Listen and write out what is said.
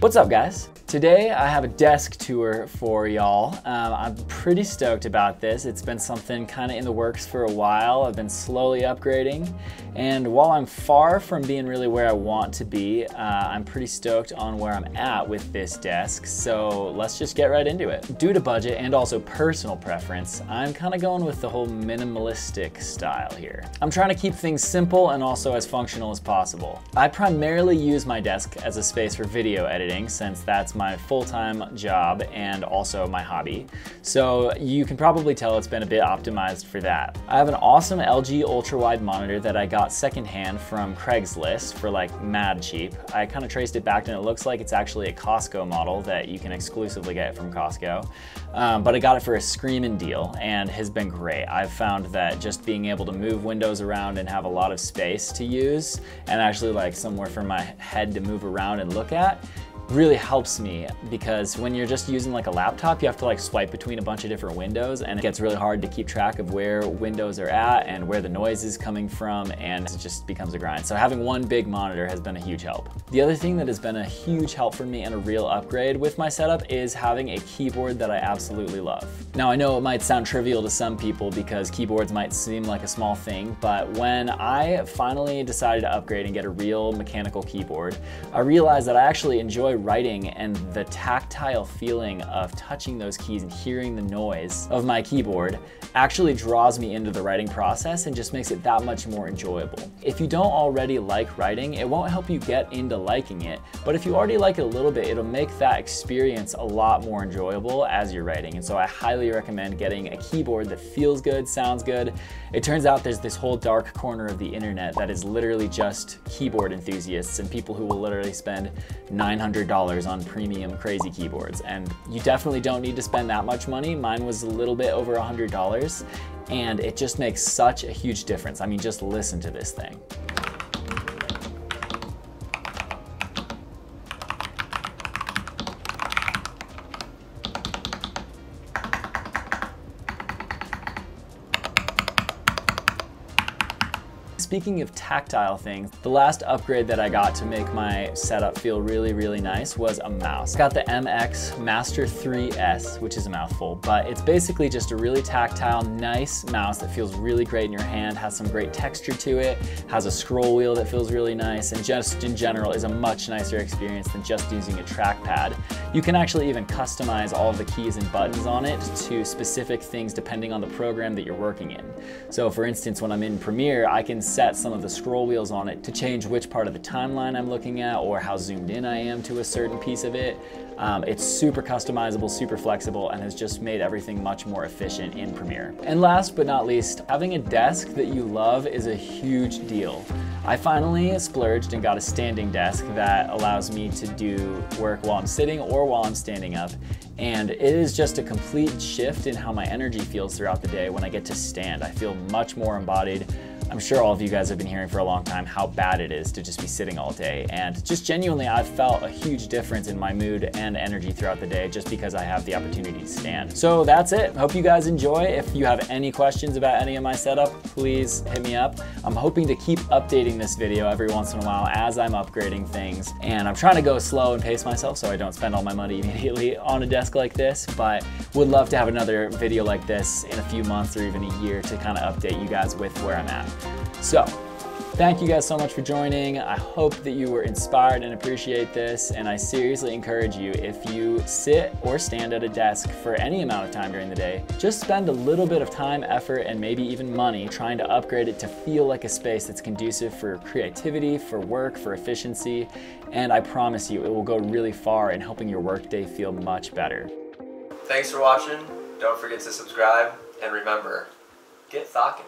What's up, guys? Today I have a desk tour for y'all. I'm pretty stoked about this. It's been something kind of in the works for a while. I've been slowly upgrading, and while I'm far from being really where I want to be, I'm pretty stoked on where I'm at with this desk, so let's just get right into it. Due to budget and also personal preference, I'm kind of going with the whole minimalistic style here. I'm trying to keep things simple and also as functional as possible. I primarily use my desk as a space for video editing, since that's my full-time job and also my hobby. So you can probably tell it's been a bit optimized for that. I have an awesome LG ultra-wide monitor that I got secondhand from Craigslist for like mad cheap. I kind of traced it back and it looks like it's actually a Costco model that you can exclusively get from Costco. But I got it for a screaming deal and has been great. I've found that just being able to move windows around and have a lot of space to use and actually like somewhere for my head to move around and look at really helps me, because when you're just using like a laptop, you have to like swipe between a bunch of different windows and it gets really hard to keep track of where windows are at and where the noise is coming from, and it just becomes a grind. So having one big monitor has been a huge help. The other thing that has been a huge help for me and a real upgrade with my setup is having a keyboard that I absolutely love. Now I know it might sound trivial to some people because keyboards might seem like a small thing, but when I finally decided to upgrade and get a real mechanical keyboard, I realized that I actually enjoy writing, and the tactile feeling of touching those keys and hearing the noise of my keyboard actually draws me into the writing process and just makes it that much more enjoyable. If you don't already like writing, it won't help you get into liking it, but if you already like it a little bit, it'll make that experience a lot more enjoyable as you're writing. And so I highly recommend getting a keyboard that feels good, sounds good. It turns out there's this whole dark corner of the internet that is literally just keyboard enthusiasts and people who will literally spend $900 on premium crazy keyboards, and you definitely don't need to spend that much money. Mine was a little bit over $100, and it just makes such a huge difference. I mean, just listen to this thing. Speaking of tactile things, the last upgrade that I got to make my setup feel really, really nice was a mouse. Got the MX Master 3S, which is a mouthful, but it's basically just a really tactile, nice mouse that feels really great in your hand, has some great texture to it, has a scroll wheel that feels really nice, and just in general is a much nicer experience than just using a trackpad. You can actually even customize all of the keys and buttons on it to specific things depending on the program that you're working in. So for instance, when I'm in Premiere, I can set some of the scroll wheels on it to change which part of the timeline I'm looking at or how zoomed in I am to a certain piece of it. It's super customizable, super flexible, and has just made everything much more efficient in Premiere. And last but not least, having a desk that you love is a huge deal. I finally splurged and got a standing desk that allows me to do work while I'm sitting or while I'm standing up. And it is just a complete shift in how my energy feels throughout the day when I get to stand. I feel much more embodied. I'm sure all of you guys have been hearing for a long time how bad it is to just be sitting all day, and just genuinely I've felt a huge difference in my mood and energy throughout the day just because I have the opportunity to stand. So that's it. Hope you guys enjoy. If you have any questions about any of my setup, please hit me up. I'm hoping to keep updating this video every once in a while as I'm upgrading things, and I'm trying to go slow and pace myself so I don't spend all my money immediately on a desk like this, but would love to have another video like this in a few months or even a year to kind of update you guys with where I'm at. So, thank you guys so much for joining. I hope that you were inspired and appreciate this, and I seriously encourage you, if you sit or stand at a desk for any amount of time during the day, just spend a little bit of time, effort, and maybe even money trying to upgrade it to feel like a space that's conducive for creativity, for work, for efficiency, and I promise you it will go really far in helping your workday feel much better. Thanks for watching. Don't forget to subscribe, and remember, get thocking.